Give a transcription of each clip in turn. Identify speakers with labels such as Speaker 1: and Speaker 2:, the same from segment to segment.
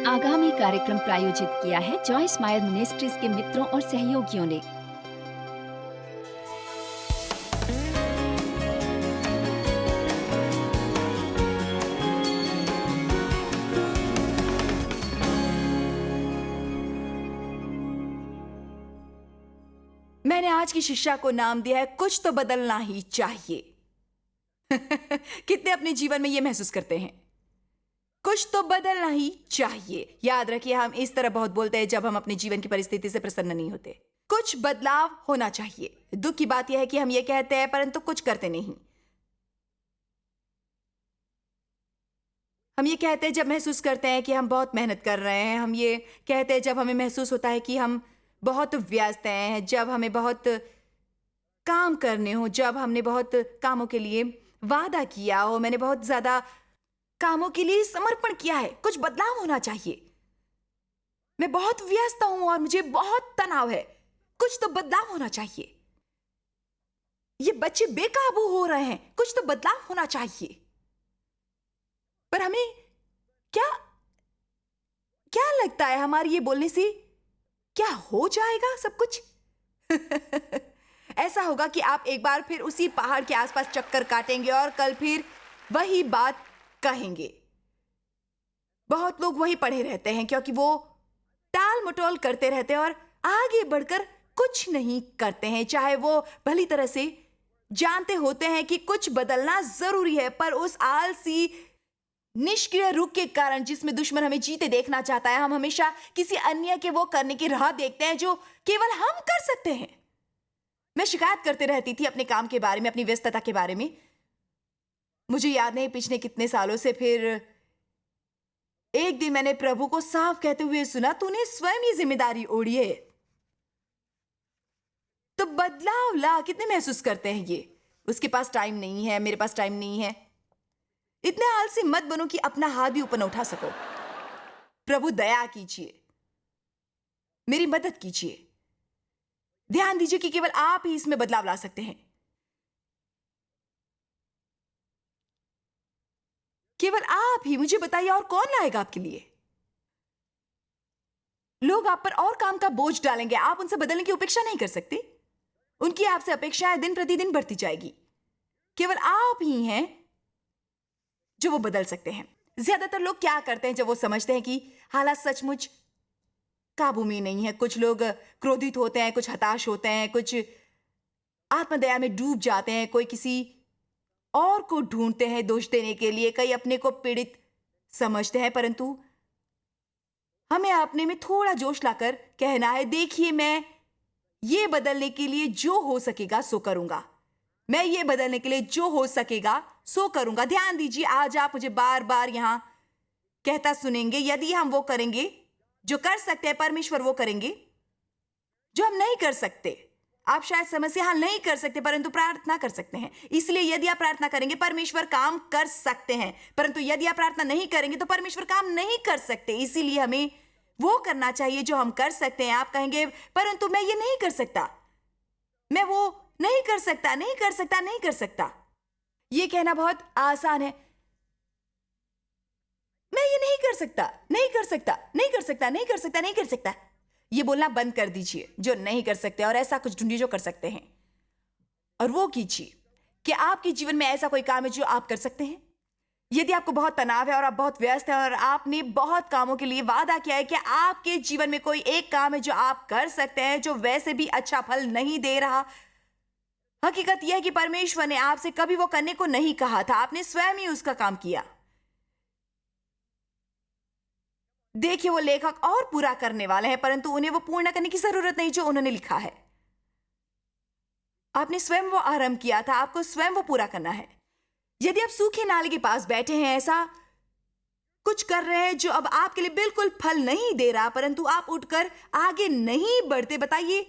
Speaker 1: आगामी कार्यक्रम प्रायोजित किया है जॉयस मायर मिनिस्ट्रीज के मित्रों और सहयोगियों ने।
Speaker 2: मैंने आज की शिक्षा को नाम दिया है कुछ तो बदलना ही चाहिए। कितने अपने जीवन में ये महसूस करते हैं, कुछ तो बदलना ही चाहिए। याद रखिए, हम इस तरह बहुत बोलते हैं जब हम अपने जीवन की परिस्थिति से प्रसन्न नहीं होते। कुछ बदलाव होना चाहिए। दुख की बात यह है कि हम ये कहते हैं परंतु कुछ करते नहीं। हम ये कहते हैं जब महसूस करते हैं कि हम बहुत मेहनत कर रहे हैं। हम ये कहते हैं जब हमें महसूस होता है कि हम बहुत व्यस्त हैं, जब हमें बहुत काम करने हो, जब हमने बहुत कामों के लिए वादा किया हो, मैंने बहुत ज्यादा कामों के लिए समर्पण किया है। कुछ बदलाव होना चाहिए। मैं बहुत व्यस्त हूं और मुझे बहुत तनाव है। कुछ तो बदलाव होना चाहिए। ये बच्चे बेकाबू हो रहे हैं, कुछ तो बदलाव होना चाहिए। पर हमें क्या क्या लगता है, हमारी ये बोलने से क्या हो जाएगा सब कुछ? ऐसा होगा कि आप एक बार फिर उसी पहाड़ के आसपास चक्कर काटेंगे और कल फिर वही बात कहेंगे। बहुत लोग वही पड़े रहते हैं क्योंकि वो टाल मटोल करते रहते हैं और आगे बढ़कर कुछ नहीं करते हैं, चाहे वो भली तरह से जानते होते हैं कि कुछ बदलना जरूरी है। पर उस आलसी निष्क्रिय रुख के कारण जिसमें दुश्मन हमें जीते देखना चाहता है, हम हमेशा किसी अन्य के वो करने की राह देखते हैं जो केवल हम कर सकते हैं। मैं शिकायत करते रहती थी अपने काम के बारे में, अपनी व्यस्तता के बारे में। मुझे याद नहीं पिछले कितने सालों से, फिर एक दिन मैंने प्रभु को साफ कहते हुए सुना, तूने स्वयं ही जिम्मेदारी ओढ़ी है, तो बदलाव ला। कितने महसूस करते हैं ये, उसके पास टाइम नहीं है, मेरे पास टाइम नहीं है। इतने आलसी मत बनो कि अपना हाथ भी ऊपर न उठा सको। प्रभु दया कीजिए, मेरी मदद कीजिए। ध्यान दीजिए कि केवल आप ही इसमें बदलाव ला सकते हैं। केवल आप ही। मुझे बताइए और कौन लाएगा आपके लिए? लोग आप पर और काम का बोझ डालेंगे। आप उनसे बदलने की अपेक्षा नहीं कर सकते। उनकी आपसे अपेक्षाएं दिन प्रतिदिन बढ़ती जाएगी। केवल आप ही हैं जो वो बदल सकते हैं। ज्यादातर लोग क्या करते हैं जब वो समझते हैं कि हालात सचमुच काबू में नहीं है? कुछ लोग क्रोधित होते हैं, कुछ हताश होते हैं, कुछ आत्मदया में डूब जाते हैं, कोई किसी और को ढूंढते हैं दोष देने के लिए, कई अपने को पीड़ित समझते हैं। परंतु हमें अपने में थोड़ा जोश लाकर कहना है, देखिए मैं ये बदलने के लिए जो हो सकेगा सो करूंगा। मैं ये बदलने के लिए जो हो सकेगा सो करूंगा। ध्यान दीजिए, आज आप मुझे बार बार यहां कहता सुनेंगे, यदि हम वो करेंगे जो कर सकते हैं, परमेश्वर वो करेंगे जो हम नहीं कर सकते। आप शायद समस्या हल नहीं कर सकते परंतु प्रार्थना कर सकते हैं। इसलिए यदि आप प्रार्थना करेंगे परमेश्वर काम कर सकते हैं, परंतु यदि आप प्रार्थना नहीं करेंगे तो परमेश्वर काम नहीं कर सकते। इसीलिए हमें वो करना चाहिए जो हम कर सकते हैं। आप कहेंगे परंतु मैं ये नहीं कर सकता, मैं वो नहीं कर सकता, नहीं कर सकता, नहीं कर सकता। ये कहना बहुत आसान है, मैं ये नहीं कर सकता, नहीं कर सकता, नहीं कर सकता, नहीं कर सकता, नहीं कर सकता। ये बोलना बंद कर दीजिए जो नहीं कर सकते और ऐसा कुछ ढूंढिए जो कर सकते हैं, और वो कीजिए कि आपके जीवन में ऐसा कोई काम है जो आप कर सकते हैं। यदि आपको बहुत तनाव है और आप बहुत व्यस्त हैं और आपने बहुत कामों के लिए वादा किया है कि आपके जीवन में कोई एक काम है जो आप कर सकते हैं, जो वैसे भी अच्छा फल नहीं दे रहा। हकीकत यह है कि परमेश्वर ने आपसे कभी वो करने को नहीं कहा था, आपने स्वयं ही उसका काम किया। देखिए, वो लेखक और पूरा करने वाले हैं, परंतु उन्हें वो पूर्ण करने की जरूरत नहीं जो उन्होंने लिखा है। आपने स्वयं वो आरंभ किया था, आपको स्वयं वो पूरा करना है। यदि आप सूखे नाले के पास बैठे हैं, ऐसा कुछ कर रहे हैं जो अब आपके लिए बिल्कुल फल नहीं दे रहा, परंतु आप उठकर आगे नहीं बढ़ते, बताइए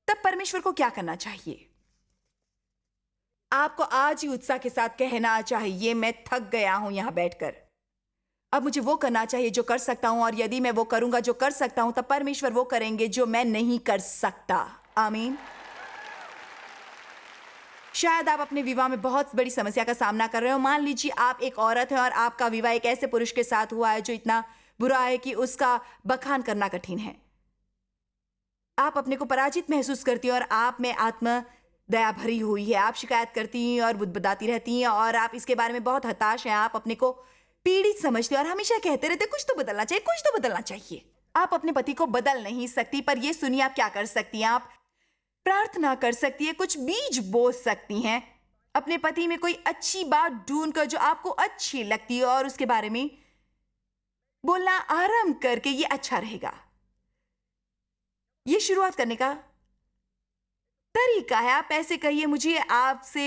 Speaker 2: तब परमेश्वर को क्या करना चाहिए? आपको आज ही उत्साह के साथ कहना चाहिए, मैं थक गया हूं यहां बैठकर, अब मुझे वो करना चाहिए जो कर सकता हूं, और यदि मैं वो करूंगा जो कर सकता हूं, तब परमेश्वर वो करेंगे जो मैं नहीं कर सकता। आमीन। शायद आप अपने विवाह में बहुत बड़ी समस्या का सामना कर रहे हो। मान लीजिए आप एक औरत हैं और आपका विवाह एक ऐसे पुरुष के साथ हुआ है जो इतना बुरा है कि उसका बखान करना कठिन है। आप अपने को पराजित महसूस करती हैं और आप में आत्म दया भरी हुई है। आप शिकायत करती हैं और बुदबुदाती रहती हैं और आप इसके बारे में बहुत हताश हैं। आप अपने को पीड़ित समझते हैं और हमेशा कहते रहते कुछ तो बदलना चाहिए, कुछ तो बदलना चाहिए। आप अपने पति को बदल नहीं सकती, पर ये सुनिए आप क्या कर सकती हैं। आप प्रार्थना कर सकती है, कुछ बीज बो सकती हैं अपने पति में। कोई अच्छी बात ढूंढ कर जो आपको अच्छी लगती है और उसके बारे में बोलना आरंभ करके ये अच्छा रहेगा। ये शुरुआत करने का तरीका है। आप ऐसे कहिए, मुझे आपसे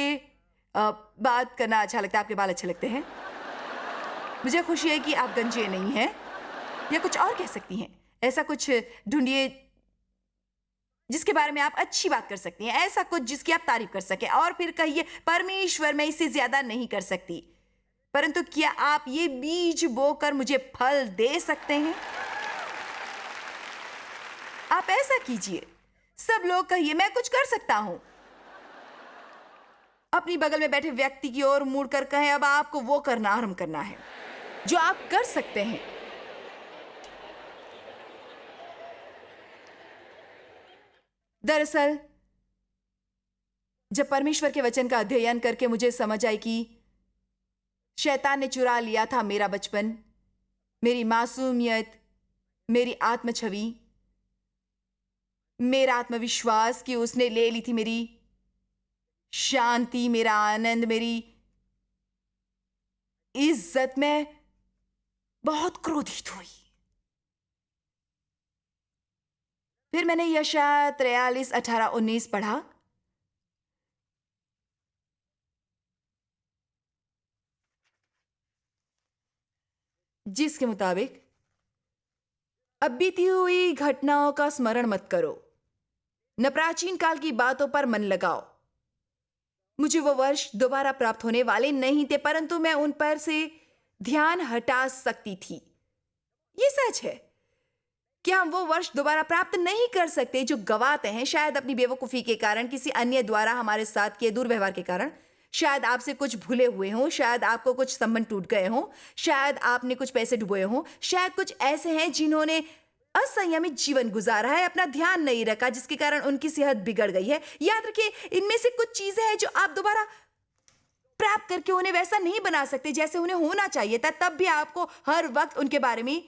Speaker 2: बात करना अच्छा लगता है, आपके बाल अच्छे लगते हैं, मुझे खुशी है कि आप गंजे नहीं हैं, या कुछ और कह सकती हैं। ऐसा कुछ ढूंढिए जिसके बारे में आप अच्छी बात कर सकती हैं, ऐसा कुछ जिसकी आप तारीफ कर सके। और फिर कहिए, परमेश्वर मैं इससे ज्यादा नहीं कर सकती, परंतु क्या आप ये बीज बोकर मुझे फल दे सकते हैं? आप ऐसा कीजिए। सब लोग कहिए, मैं कुछ कर सकता हूं। अपनी बगल में बैठे व्यक्ति की ओर मुड़कर कहें, अब आपको वो करना आरंभ करना है जो आप कर सकते हैं। दरअसल जब परमेश्वर के वचन का अध्ययन करके मुझे समझ आई कि शैतान ने चुरा लिया था मेरा बचपन, मेरी मासूमियत, मेरी आत्म छवि, मेरा आत्मविश्वास, कि उसने ले ली थी मेरी शांति, मेरा आनंद, मेरी इज्जत। मैं बहुत क्रोधित हुई। फिर मैंने यशायाह 43, 18, 19 पढ़ा। जिसके मुताबिक, अब बीती हुई घटनाओं का स्मरण मत करो, न प्राचीन काल की बातों पर मन लगाओ। मुझे वो वर्ष दोबारा प्राप्त होने वाले नहीं थे, परंतु मैं उन पर से ध्यान हटा सकती थी। ये सच है कि हम वो वर्ष दोबारा प्राप्त नहीं कर सकते जो गवाते हैं, शायद अपनी बेवकूफी के कारण, किसी अन्य द्वारा हमारे साथ किए दुर्व्यवहार के कारण। शायद आपसे कुछ भूले हुए हों, शायद आपको कुछ संबंध टूट गए हों, शायद आपने कुछ पैसे डुबोए हों, शायद कुछ ऐसे हैं जिन्होंने असंयमित जीवन गुजारा है, अपना ध्यान नहीं रखा, जिसके कारण उनकी सेहत बिगड़ गई है। याद रखिए, इनमें से कुछ चीजें हैं जो आप दोबारा प्राप्त करके उन्हें वैसा नहीं बना सकते जैसे उन्हें होना चाहिए था। तब भी आपको हर वक्त उनके बारे में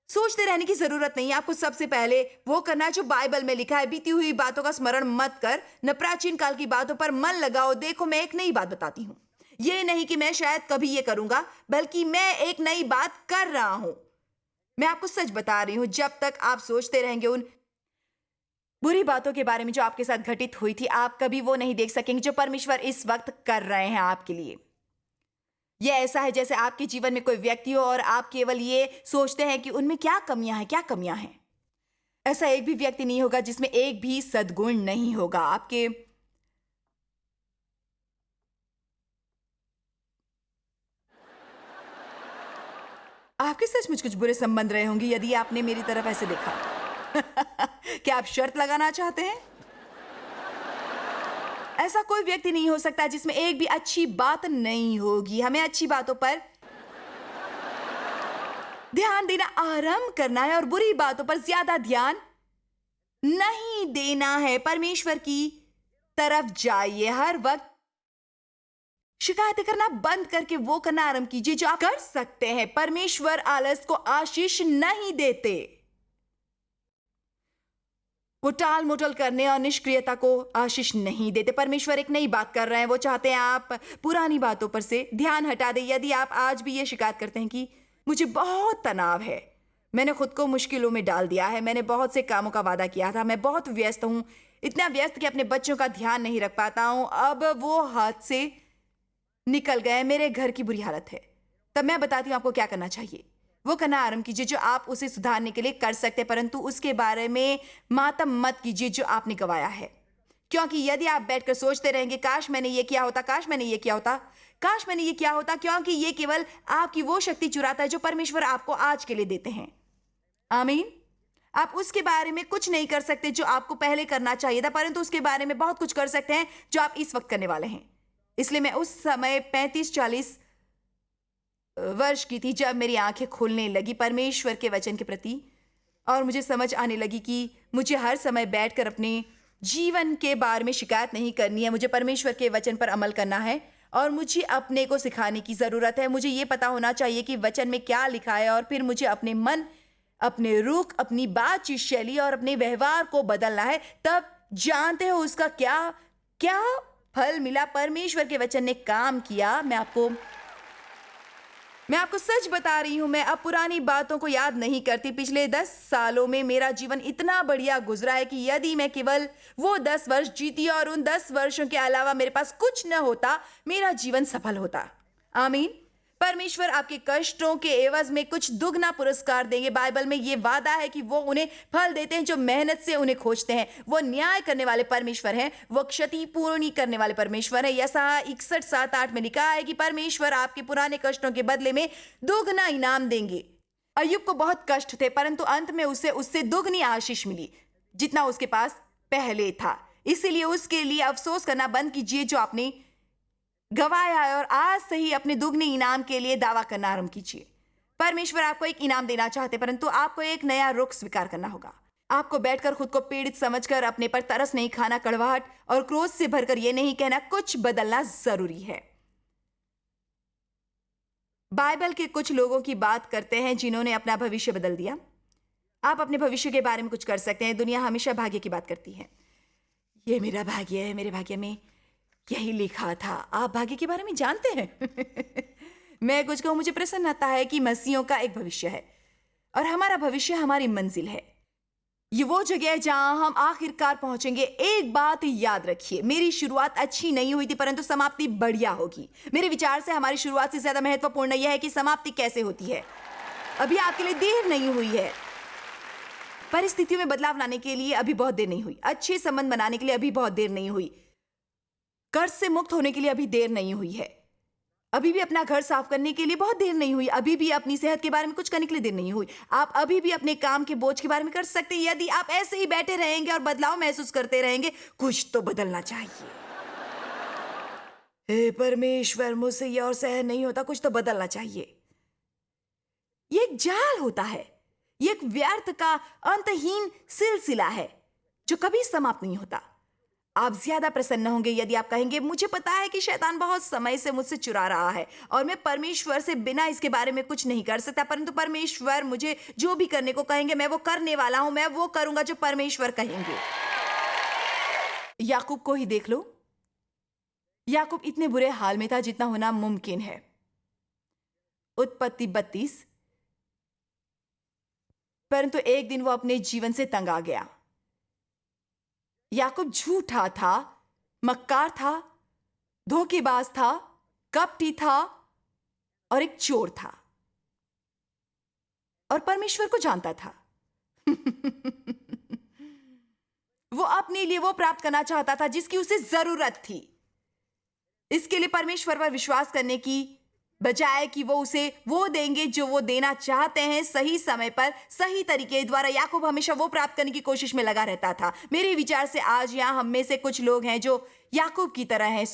Speaker 2: सोचते रहने की जरूरत नहीं है। आपको सबसे पहले वो करना है जो बाइबल में लिखा है, बीती हुई बातों का स्मरण मत कर, न प्राचीन काल की बातों पर मन लगाओ। देखो, मैं एक नई बात बताती हूं। ये नहीं कि मैं शायद कभी ये करूंगा, बल्कि मैं एक नई बात कर रहा हूं। मैं आपको सच बता रही हूं, जब तक आप सोचते रहेंगे उन बुरी बातों के बारे में जो आपके साथ घटित हुई थी, आप कभी वो नहीं देख सकेंगे जो परमेश्वर इस वक्त कर रहे हैं आपके लिए। यह ऐसा है जैसे आपके जीवन में कोई व्यक्ति हो और आप केवल ये सोचते हैं कि उनमें क्या कमियां हैं। ऐसा एक भी व्यक्ति नहीं होगा जिसमें एक भी सद्गुण नहीं होगा। आपके सचमुच कुछ बुरे संबंध रहे होंगे यदि आपने मेरी तरफ ऐसे देखा। क्या आप शर्त लगाना चाहते हैं? ऐसा कोई व्यक्ति नहीं हो सकता जिसमें एक भी अच्छी बात नहीं होगी। हमें अच्छी बातों पर ध्यान देना आरंभ करना है और बुरी बातों पर ज्यादा ध्यान नहीं देना है। परमेश्वर की तरफ जाइए। हर वक्त शिकायतें करना बंद करके वो करना आरंभ कीजिए जो आप कर सकते हैं। परमेश्वर आलस को आशीष नहीं देते। वो टाल मटोल करने और निष्क्रियता को आशीष नहीं देते। परमेश्वर एक नई बात कर रहे हैं। वो चाहते हैं आप पुरानी बातों पर से ध्यान हटा दें। यदि आप आज भी ये शिकायत करते हैं कि मुझे बहुत तनाव है, मैंने खुद को मुश्किलों में डाल दिया है, मैंने बहुत से कामों का वादा किया था, मैं बहुत व्यस्त हूं, इतना व्यस्त कि अपने बच्चों का ध्यान नहीं रख पाता हूं, अब वो हाथ से निकल गए, मेरे घर की बुरी हालत है, तब मैं बताती हूं आपको क्या करना चाहिए। वो करना आरंभ कीजिए जो आप उसे सुधारने के लिए कर सकते हैं, परंतु उसके बारे में मातम मत कीजिए जो आपने गवाया है। क्योंकि यदि आप बैठकर सोचते रहेंगे काश मैंने ये किया होता, काश मैंने ये किया होता, काश मैंने ये किया होता, क्योंकि ये केवल आपकी वो शक्ति चुराता है जो परमेश्वर आपको आज के लिए देते हैं। आमीन। आप उसके बारे में कुछ नहीं कर सकते जो आपको पहले करना चाहिए था, परंतु उसके बारे में बहुत कुछ कर सकते हैं जो आप इस वक्त करने वाले हैं। इसलिए मैं उस समय 35-40 वर्ष की थी जब मेरी आंखें खुलने लगी परमेश्वर के वचन के प्रति, और मुझे समझ आने लगी कि मुझे हर समय बैठकर अपने जीवन के बारे में शिकायत नहीं करनी है। मुझे परमेश्वर के वचन पर अमल करना है और मुझे अपने को सिखाने की ज़रूरत है। मुझे ये पता होना चाहिए कि वचन में क्या लिखा है, और फिर मुझे अपने मन, अपने रुख, अपनी बातचीत शैली और अपने व्यवहार को बदलना है। तब जानते हो उसका क्या क्या फल मिला। परमेश्वर के वचन ने काम किया। मैं आपको सच बता रही हूं, मैं अब पुरानी बातों को याद नहीं करती। पिछले 10 सालों में मेरा जीवन इतना बढ़िया गुजरा है कि यदि मैं केवल वो 10 वर्ष जीती और उन 10 वर्षों के अलावा मेरे पास कुछ न होता, मेरा जीवन सफल होता। आमीन। परमेश्वर आपके कष्टों के एवज में कुछ दुगना पुरस्कार देंगे। बाइबल में ये वादा है कि वो उन्हें फल देते हैं जो मेहनत से उन्हें खोजते हैं। वो न्याय करने वाले परमेश्वर हैं, वो क्षति पूर्णी करने वाले परमेश्वर हैं। यशायाह 61:7-8 में लिखा है कि परमेश्वर आपके पुराने कष्टों के बदले में दुगना इनाम देंगे। अय्यूब को बहुत कष्ट थे, परंतु अंत में उससे दुगनी आशीष मिली जितना उसके पास पहले था। इसीलिए उसके लिए अफसोस करना बंद कीजिए जो आपने गवाया है, और आज से ही अपने दुगने इनाम के लिए दावा करना आरंभ कीजिए। परमेश्वर आपको एक इनाम देना चाहते, परंतु आपको एक नया रुख स्वीकार करना होगा। आपको बैठकर खुद को पीड़ित समझकर अपने पर तरस नहीं खाना, कड़वाहट और क्रोध से भरकर यह नहीं कहना कुछ बदलना जरूरी है। बाइबल के कुछ लोगों की बात करते हैं जिन्होंने अपना भविष्य बदल दिया। आप अपने भविष्य के बारे में कुछ कर सकते हैं। दुनिया हमेशा भाग्य की बात करती है। ये मेरा भाग्य है, मेरे भाग्य में यही लिखा था। आप भाग्य के बारे में जानते हैं? मैं कुछ कहूं, मुझे प्रसन्नता है कि मसीहों का एक भविष्य है और हमारा भविष्य हमारी मंजिल है। ये वो जगह है जहां हम आखिरकार पहुंचेंगे। एक बात याद रखिए, मेरी शुरुआत अच्छी नहीं हुई थी, परंतु समाप्ति बढ़िया होगी। मेरे विचार से हमारी शुरुआत से ज्यादा महत्वपूर्ण यह है कि समाप्ति कैसे होती है। अभी आपके लिए देर नहीं हुई है। परिस्थितियों में बदलाव लाने के लिए अभी बहुत देर नहीं हुई। अच्छे संबंध बनाने के लिए अभी बहुत देर नहीं हुई। कर्ज से मुक्त होने के लिए अभी देर नहीं हुई है। अभी भी अपना घर साफ करने के लिए बहुत देर नहीं हुई। अभी भी अपनी सेहत के बारे में कुछ करने के लिए देर नहीं हुई। आप अभी भी अपने काम के बोझ के बारे में कर सकते हैं। यदि आप ऐसे ही बैठे रहेंगे और बदलाव महसूस करते रहेंगे, कुछ तो बदलना चाहिए। हे परमेश्वर, मुझसे ये और सहन नहीं होता, कुछ तो बदलना चाहिए। ये एक जाल होता है, ये एक व्यर्थ का अंतहीन सिलसिला है जो कभी समाप्त नहीं होता। आप ज्यादा प्रसन्न होंगे यदि आप कहेंगे, मुझे पता है कि शैतान बहुत समय से मुझसे चुरा रहा है और मैं परमेश्वर से बिना इसके बारे में कुछ नहीं कर सकता, परंतु परमेश्वर मुझे जो भी करने को कहेंगे मैं वो करने वाला हूं। मैं वो करूंगा जो परमेश्वर कहेंगे। याकूब को ही देख लो। याकूब इतने बुरे हाल में था जितना होना मुमकिन है। उत्पत्ति 32। परंतु एक दिन वो अपने जीवन से तंग आ गया। याकूब झूठा था, मक्कार था, धोखेबाज था, कपटी था और एक चोर था, और परमेश्वर को जानता था। वो अपने लिए वो प्राप्त करना चाहता था जिसकी उसे जरूरत थी। इसके लिए परमेश्वर पर विश्वास करने की बजाय कि वो उसे वो देंगे जो वो देना चाहते हैं सही समय पर, सही तरीके द्वारा, याकूब हमेशा वो प्राप्त करने की कोशिश में लगा रहता था। मेरे विचार से आज यहां हम में से कुछ लोग हैं जो याकूब की तरह हैं।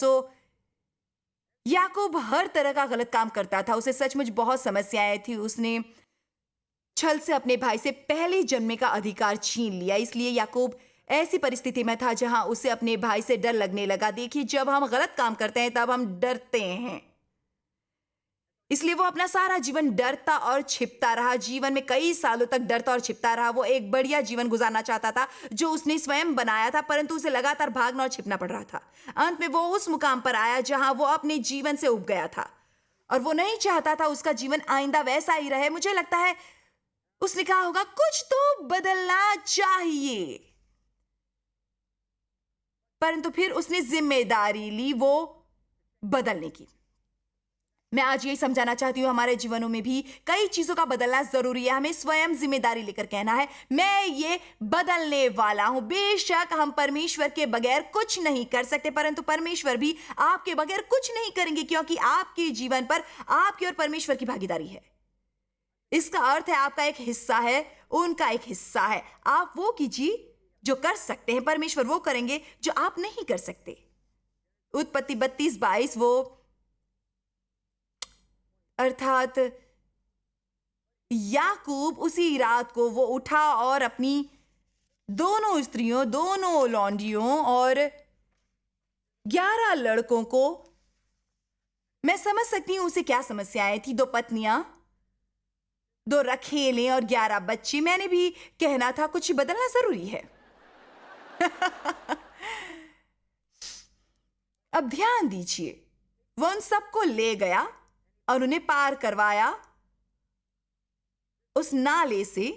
Speaker 2: याकूब हर तरह का गलत काम करता था। उसे सचमुच बहुत समस्याएं थी। उसने छल से अपने भाई से पहले जन्मे का अधिकार छीन लिया। इसलिए याकूब ऐसी परिस्थिति में था जहां उसे अपने भाई से डर लगने लगा। देखिए, जब हम गलत काम करते हैं तब हम डरते हैं। इसलिए वो अपना सारा जीवन डरता और छिपता रहा। जीवन में कई सालों तक डरता और छिपता रहा। वो एक बढ़िया जीवन गुजारना चाहता था जो उसने स्वयं बनाया था, परंतु उसे लगातार भागना और छिपना पड़ रहा था। अंत में वो उस मुकाम पर आया जहां वो अपने जीवन से उब गया था और वो नहीं चाहता था उसका जीवन आइंदा वैसा ही रहे। मुझे लगता है उसने कहा होगा, कुछ तो बदलना चाहिए। परंतु फिर उसने जिम्मेदारी ली वो बदलने की। मैं आज यही समझाना चाहती हूं, हमारे जीवनों में भी कई चीजों का बदलना जरूरी है। हमें स्वयं जिम्मेदारी लेकर कहना है, मैं ये बदलने वाला हूं। बेशक हम परमेश्वर के बगैर कुछ नहीं कर सकते, परंतु परमेश्वर भी आपके बगैर कुछ नहीं करेंगे, क्योंकि आपके जीवन पर आपकी और परमेश्वर की भागीदारी है। इसका अर्थ है आपका एक हिस्सा है, उनका एक हिस्सा है। आप वो कीजिए जो कर सकते हैं, परमेश्वर वो करेंगे जो आप नहीं कर सकते। उत्पत्ति 32:22 वो अर्थात याकूब उसी रात को वो उठा और अपनी दोनों स्त्रियों, दोनों लौंडियों और 11 लड़कों को, मैं समझ सकती हूं उसे क्या समस्याएं थी, 2 पत्नियां, 2 रखेले और 11 बच्चे। मैंने भी कहना था कुछ बदलना जरूरी है। अब ध्यान दीजिए, वह उन सबको ले गया और उन्हें पार करवाया उस नाले से,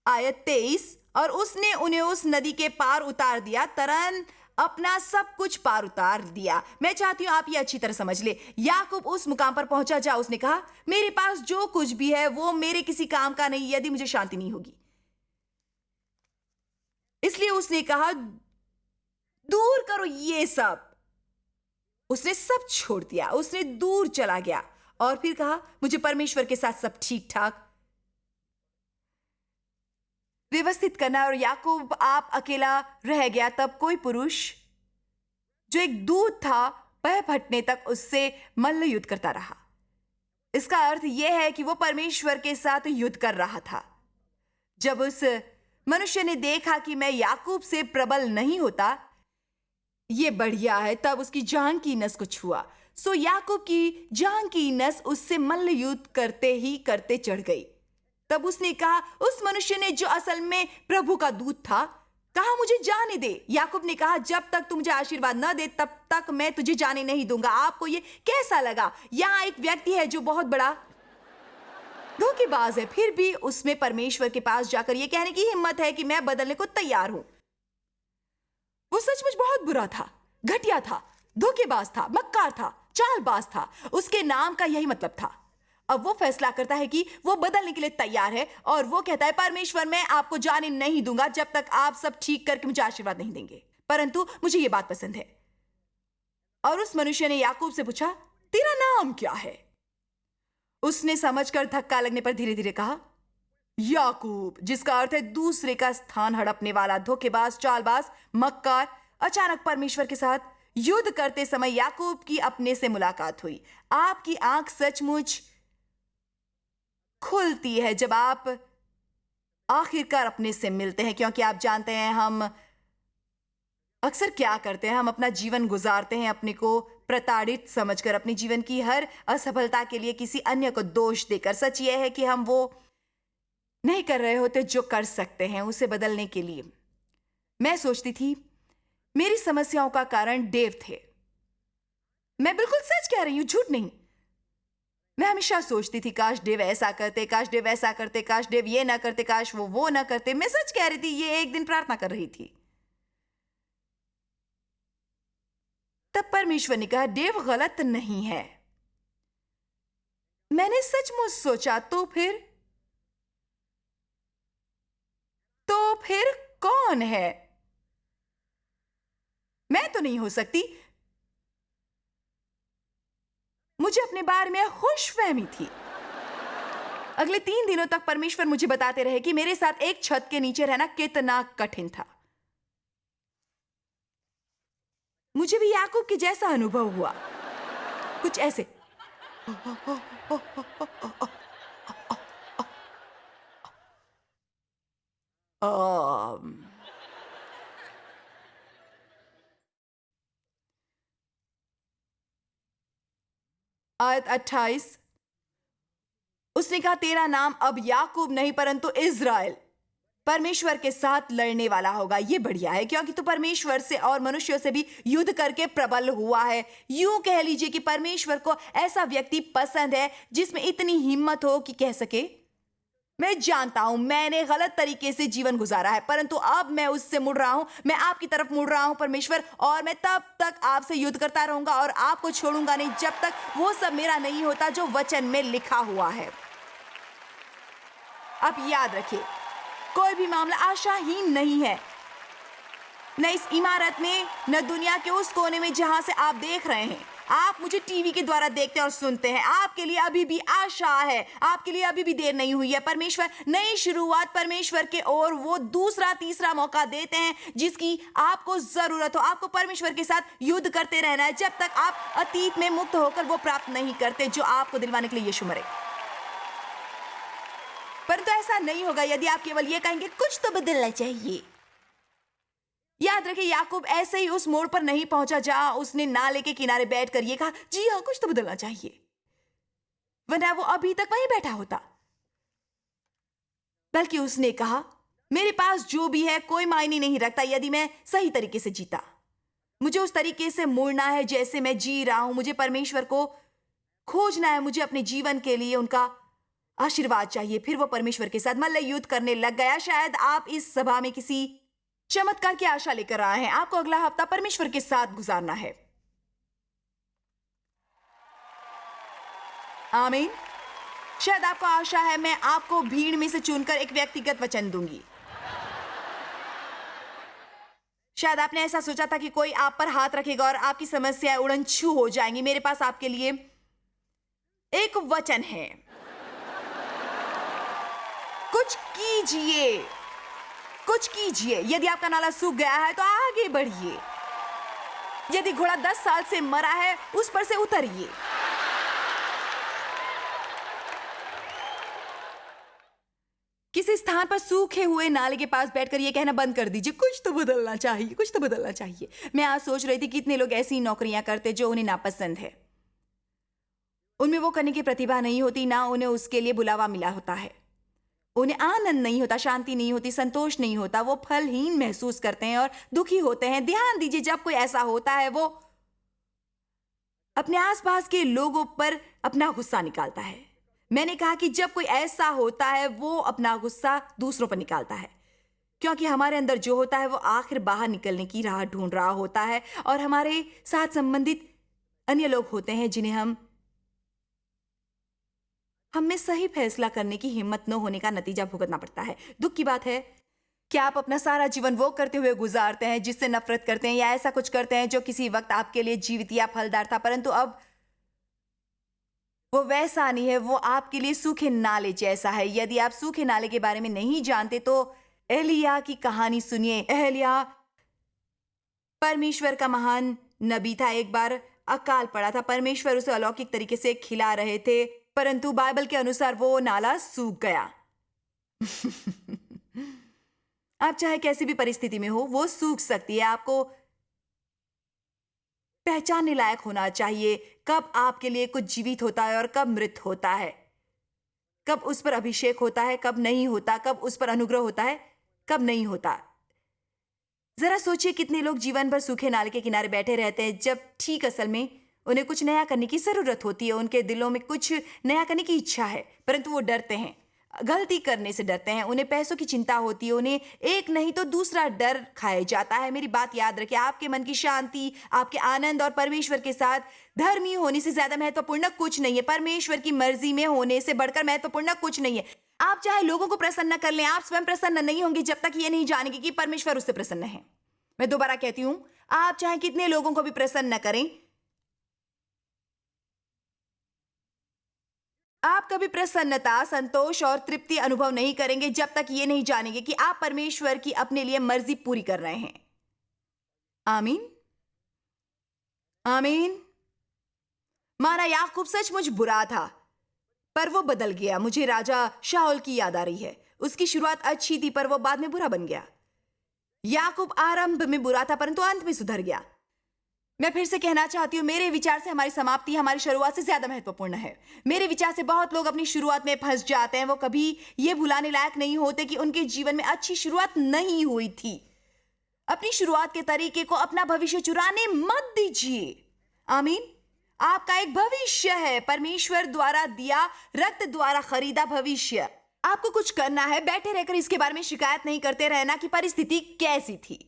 Speaker 2: आयत 23, और उसने उन्हें उस नदी के पार उतार दिया, तरन अपना सब कुछ पार उतार दिया। मैं चाहती हूं आप ये अच्छी तरह समझ ले। याकूब उस मुकाम पर पहुंचा जहां उसने कहा, मेरे पास जो कुछ भी है वो मेरे किसी काम का नहीं यदि मुझे शांति नहीं होगी। इसलिए उसने कहा, दूर करो ये सब। उसने सब छोड़ दिया, उसने दूर चला गया और फिर कहा, मुझे परमेश्वर के साथ सब ठीक ठाक व्यवस्थित करना। और याकूब आप अकेला रह गया। तब कोई पुरुष जो एक दूत था वह फटने तक उससे मल्ल युद्ध करता रहा। इसका अर्थ यह है कि वो परमेश्वर के साथ युद्ध कर रहा था। जब उस मनुष्य ने देखा कि मैं याकूब से प्रबल नहीं होता, ये बढ़िया है, तब उसकी जांघ की नस को छुआ। सो याकूब की जांघ की नस उससे मल्ल युद्ध करते ही करते चढ़ गई। तब उसने कहा, उस मनुष्य ने जो असल में प्रभु का दूत था, कहा, मुझे जाने दे। याकूब ने कहा, जब तक तू मुझे आशीर्वाद न दे तब तक मैं तुझे जाने नहीं दूंगा। आपको ये कैसा लगा? यहां एक व्यक्ति है जो बहुत बड़ा धोखेबाज है, फिर भी उसमें परमेश्वर के पास जाकर यह कहने की हिम्मत है कि मैं बदलने को तैयार हूं। वो सचमुच बहुत बुरा था, घटिया था, धोखेबाज था, मक्कार था, चालबाज था। उसके नाम का यही मतलब था। अब वो फैसला करता है कि वो बदलने के लिए तैयार है और वो कहता है, परमेश्वर मैं आपको जाने नहीं दूंगा जब तक आप सब ठीक करके मुझे आशीर्वाद नहीं देंगे। परंतु मुझे ये बात पसंद है। और उस मनुष्य ने याकूब से पूछा, तेरा नाम क्या है? उसने समझकर धक्का लगने पर धीरे धीरे कहा, याकूब, जिसका अर्थ है दूसरे का स्थान हड़पने वाला, धोखेबाज, चालबाज, मक्कार। अचानक परमेश्वर के साथ युद्ध करते समय याकूब की अपने से मुलाकात हुई। आपकी आंख सचमुच खुलती है जब आप आखिरकार अपने से मिलते हैं, क्योंकि आप जानते हैं हम अक्सर क्या करते हैं, हम अपना जीवन गुजारते हैं अपने को प्रताड़ित समझकर, अपने जीवन की हर असफलता के लिए किसी अन्य को दोष देकर। सच यह है कि हम वो नहीं कर रहे होते जो कर सकते हैं उसे बदलने के लिए। मैं सोचती थी मेरी समस्याओं का कारण डेव थे। मैं बिल्कुल सच कह रही हूं, झूठ नहीं। मैं हमेशा सोचती थी, काश डेव ऐसा करते, काश डेव ऐसा करते, काश डेव ये ना करते, काश वो ना करते। मैं सच कह रही थी। ये एक दिन प्रार्थना कर रही थी, तब परमेश्वर ने कहा, डेव गलत नहीं है। मैंने सचमुच सोचा, तो फिर कौन है? मैं तो नहीं हो सकती। मुझे अपने बारे में खुशफहमी थी। अगले 3 दिनों तक परमेश्वर मुझे बताते रहे कि मेरे साथ एक छत के नीचे रहना कितना कठिन था। मुझे भी याकूब के जैसा अनुभव हुआ, कुछ ऐसे। आयत 28, उसने कहा, तेरा नाम अब याकूब नहीं परंतु इज़राइल, परमेश्वर के साथ लड़ने वाला होगा। ये बढ़िया है, क्योंकि तू परमेश्वर से और मनुष्यों से भी युद्ध करके प्रबल हुआ है। यूं कह लीजिए कि परमेश्वर को ऐसा व्यक्ति पसंद है जिसमें इतनी हिम्मत हो कि कह सके, मैं जानता हूं मैंने गलत तरीके से जीवन गुजारा है, परंतु अब मैं उससे मुड़ रहा हूं, मैं आपकी तरफ मुड़ रहा हूं परमेश्वर, और मैं तब तक आपसे युद्ध करता रहूंगा और आपको छोड़ूंगा नहीं जब तक वो सब मेरा नहीं होता जो वचन में लिखा हुआ है। अब याद रखिए, कोई भी मामला आशाहीन नहीं है, न इस इमारत में, न दुनिया के उस कोने में जहां से आप देख रहे हैं। आप मुझे टीवी के द्वारा देखते और सुनते हैं, आपके लिए अभी भी आशा है, आपके लिए अभी भी देर नहीं हुई है। परमेश्वर नई शुरुआत, परमेश्वर के ओर वो दूसरा तीसरा मौका देते हैं जिसकी आपको जरूरत हो। आपको परमेश्वर के साथ युद्ध करते रहना है जब तक आप अतीत में मुक्त होकर वो प्राप्त नहीं करते जो आपको दिलवाने के लिए यीशु मरे। परंतु ऐसा नहीं होगा यदि आप केवल ये कहेंगे कुछ तो बदलना चाहिए। याद रखिए, याकूब ऐसे ही उस मोड़ पर नहीं पहुंचा जहां उसने नाले के किनारे बैठकर ये कहा, जी हाँ कुछ तो बदलना चाहिए, वरना वो अभी तक वहीं बैठा होता। बल्कि उसने कहा, मेरे पास जो भी है कोई मायने नहीं रखता यदि मैं सही तरीके से जीता। मुझे उस तरीके से मुड़ना है जैसे मैं जी रहा हूं। मुझे परमेश्वर को खोजना है, मुझे अपने जीवन के लिए उनका आशीर्वाद चाहिए। फिर वो परमेश्वर के साथ मल्ल युद्ध करने लग गया। शायद आप इस सभा में किसी चमत्कार की आशा लेकर आए हैं। आपको अगला हफ्ता परमेश्वर के साथ गुजारना है। आमीन। शायद आपको आशा है मैं आपको भीड़ में से चुनकर एक व्यक्तिगत वचन दूंगी। शायद आपने ऐसा सोचा था कि कोई आप पर हाथ रखेगा और आपकी समस्याएं उड़नछू हो जाएंगी। मेरे पास आपके लिए एक वचन है, कुछ कीजिए, कुछ कीजिए। यदि आपका नाला सूख गया है तो आगे बढ़िए। यदि घोड़ा 10 साल से मरा है उस पर से उतरिए। किसी स्थान पर सूखे हुए नाले के पास बैठकर यह कहना बंद कर दीजिए, कुछ तो बदलना चाहिए, कुछ तो बदलना चाहिए। मैं आज सोच रही थी कितने लोग ऐसी नौकरियां करते जो उन्हें नापसंद है। उनमें वो करने की प्रतिभा नहीं होती, ना उन्हें उसके लिए बुलावा मिला होता है। उन्हें आनंद नहीं होता, शांति नहीं होती, संतोष नहीं होता। वो फलहीन महसूस करते हैं और दुखी होते हैं। ध्यान दीजिए, जब कोई ऐसा होता है वो अपने आसपास के लोगों पर अपना गुस्सा निकालता है। मैंने कहा कि जब कोई ऐसा होता है वो अपना गुस्सा दूसरों पर निकालता है, क्योंकि हमारे अंदर जो होता है वो आखिर बाहर निकलने की राह ढूंढ रहा होता है। और हमारे साथ संबंधित अन्य लोग होते हैं जिन्हें हमें सही फैसला करने की हिम्मत न होने का नतीजा भुगतना पड़ता है। दुख की बात है कि आप अपना सारा जीवन वो करते हुए गुजारते हैं जिससे नफरत करते हैं, या ऐसा कुछ करते हैं जो किसी वक्त आपके लिए जीवित या फलदार था, परंतु अब वो वैसा नहीं है। वो आपके लिए सूखे नाले जैसा है। यदि आप सूखे नाले के बारे में नहीं जानते तो एलिया की कहानी सुनिए। एलिया परमेश्वर का महान नबी था। एक बार अकाल पड़ा था, परमेश्वर उसे अलौकिक तरीके से खिला रहे थे, परंतु बाइबल के अनुसार वो नाला सूख गया। आप चाहे कैसी भी परिस्थिति में हो, वो सूख सकती है। आपको पहचानने लायक होना चाहिए कब आपके लिए कुछ जीवित होता है और कब मृत होता है, कब उस पर अभिषेक होता है, कब नहीं होता, कब उस पर अनुग्रह होता है, कब नहीं होता। जरा सोचिए, कितने लोग जीवन भर सूखे नाले के किनारे बैठे रहते हैं जब ठीक असल में उन्हें कुछ नया करने की जरूरत होती है। उनके दिलों में कुछ नया करने की इच्छा है, परंतु वो डरते हैं, गलती करने से डरते हैं। उन्हें पैसों की चिंता होती है, उन्हें एक नहीं तो दूसरा डर खाए जाता है। मेरी बात याद रखिए, आपके मन की शांति, आपके आनंद और परमेश्वर के साथ धर्मी होने से ज्यादा महत्वपूर्ण कुछ नहीं है। परमेश्वर की मर्जी में होने से बढ़कर महत्वपूर्ण कुछ नहीं है। आप चाहे लोगों को प्रसन्न कर लें, आप स्वयं प्रसन्न नहीं होंगे जब तक ये नहीं जानेंगे कि परमेश्वर उससे प्रसन्न है। मैं दोबारा कहती हूं, आप चाहे कितने लोगों को भी प्रसन्न करें, आप कभी प्रसन्नता, संतोष और तृप्ति अनुभव नहीं करेंगे जब तक ये नहीं जानेंगे कि आप परमेश्वर की अपने लिए मर्जी पूरी कर रहे हैं। आमीन, आमीन। माना याकूब सचमुच बुरा था, पर वो बदल गया। मुझे राजा शाऊल की याद आ रही है। उसकी शुरुआत अच्छी थी पर वो बाद में बुरा बन गया। याकूब आरंभ में बुरा था परंतु अंत में सुधर गया। मैं फिर से कहना चाहती हूँ, मेरे विचार से हमारी समाप्ति हमारी शुरुआत से ज्यादा महत्वपूर्ण है। मेरे विचार से बहुत लोग अपनी शुरुआत में फंस जाते हैं। वो कभी ये भुलाने लायक नहीं होते कि उनके जीवन में अच्छी शुरुआत नहीं हुई थी। अपनी शुरुआत के तरीके को अपना भविष्य चुराने मत दीजिए। आमीन। आपका एक भविष्य है, परमेश्वर द्वारा दिया, रक्त द्वारा खरीदा भविष्य। आपको कुछ करना है, बैठे रहकर इसके बारे में शिकायत नहीं करते रहना कि परिस्थिति कैसी थी।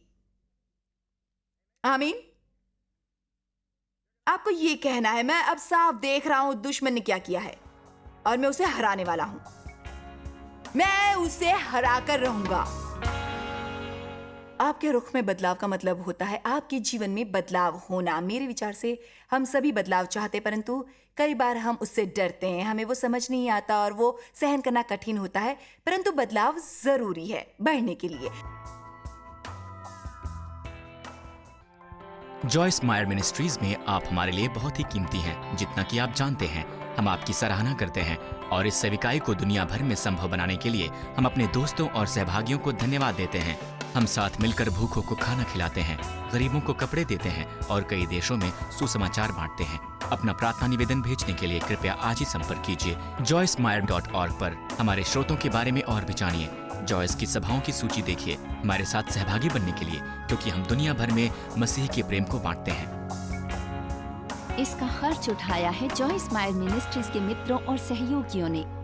Speaker 2: आमीन। आपको यह कहना है, मैं अब साफ देख रहा हूं दुश्मन ने क्या किया है और मैं उसे हराने वाला हूं। मैं उसे हराकर रहूंगा। आपके रुख में बदलाव का मतलब होता है आपके जीवन में बदलाव होना। मेरे विचार से हम सभी बदलाव चाहते, परंतु कई बार हम उससे डरते हैं, हमें वो समझ नहीं आता और वो सहन करना कठिन होता है। परंतु बदलाव जरूरी है बढ़ने के लिए।
Speaker 3: जॉयस मायर मिनिस्ट्रीज में आप हमारे लिए बहुत ही कीमती हैं, जितना कि आप जानते हैं। हम आपकी सराहना करते हैं और इस सेविकाई को दुनिया भर में संभव बनाने के लिए हम अपने दोस्तों और सहभागियों को धन्यवाद देते हैं। हम साथ मिलकर भूखों को खाना खिलाते हैं, गरीबों को कपड़े देते हैं और कई देशों में सुसमाचार बांटते हैं। अपना प्रार्थना निवेदन भेजने के लिए कृपया आज ही संपर्क कीजिए joycemeyer.org पर। हमारे स्रोतों के बारे में और भी जानिए। जॉयस की सभाओं की सूची देखिए हमारे साथ सहभागी बनने के लिए, क्योंकि हम दुनिया भर में मसीह के प्रेम को बांटते हैं।
Speaker 1: इसका खर्च उठाया है जॉयस मायर मिनिस्ट्रीज के मित्रों और सहयोगियों ने।